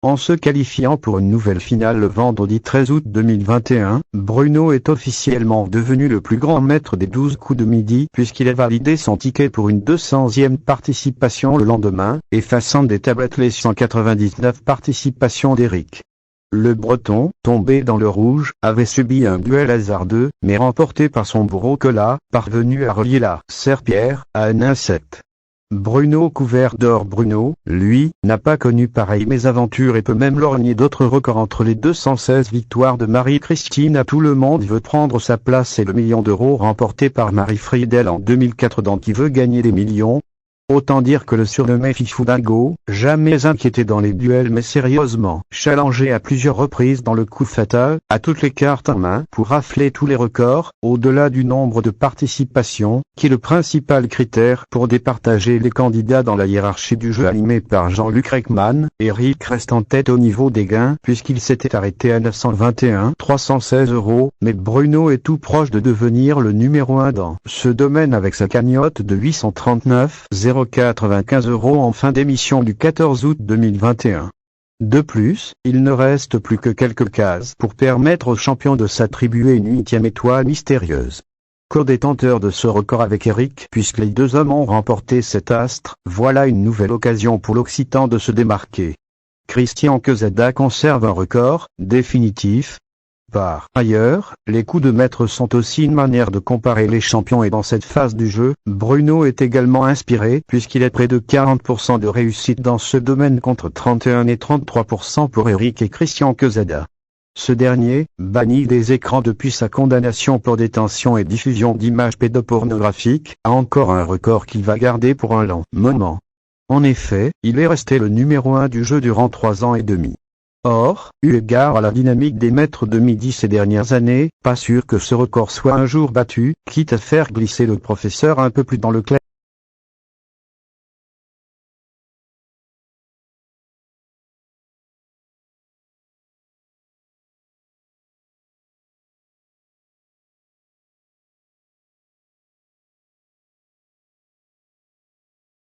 En se qualifiant pour une nouvelle finale le vendredi 13 août 2021, Bruno est officiellement devenu le plus grand maître des 12 coups de midi puisqu'il a validé son ticket pour une 200e participation le lendemain, effaçant des tablettes les 199 participations d'Éric. Le Breton, tombé dans le rouge, avait subi un duel hasardeux, mais remporté par son bourreau Colas, parvenu à relier la Serpillère à un 1-7. Bruno couvert d'or. Bruno, lui, n'a pas connu pareille mésaventure et peut même lorgner d'autres records entre les 216 victoires de Marie-Christine à Tout le monde veut prendre sa place et le million d'euros remporté par Marie Friedel en 2004 dans Qui veut gagner des millions. Autant dire que le surnommé Fifou Dingo, jamais inquiété dans les duels mais sérieusement challengé à plusieurs reprises dans le coup fatal, a toutes les cartes en main pour rafler tous les records, au-delà du nombre de participations, qui est le principal critère pour départager les candidats dans la hiérarchie du jeu animé par Jean-Luc Reichmann. Éric reste en tête au niveau des gains puisqu'il s'était arrêté à 921 316 €, mais Bruno est tout proche de devenir le numéro 1 dans ce domaine avec sa cagnotte de 839 095 € en fin d'émission du 14 août 2021. De plus, il ne reste plus que quelques cases pour permettre aux champions de s'attribuer une 8e étoile mystérieuse. Co-détenteur de ce record avec Éric puisque les deux hommes ont remporté cet astre, voilà une nouvelle occasion pour l'Occitan de se démarquer. Christian Quezada conserve un record définitif. Par ailleurs, les coups de maître sont aussi une manière de comparer les champions et dans cette phase du jeu, Bruno est également inspiré puisqu'il est près de 40% de réussite dans ce domaine contre 31 et 33% pour Éric et Christian Quezada. Ce dernier, banni des écrans depuis sa condamnation pour détention et diffusion d'images pédopornographiques, a encore un record qu'il va garder pour un long moment. En effet, il est resté le numéro 1 du jeu durant 3 ans et demi. Or, eu égard à la dynamique des maîtres de midi ces dernières années, pas sûr que ce record soit un jour battu, quitte à faire glisser le professeur un peu plus dans le clair.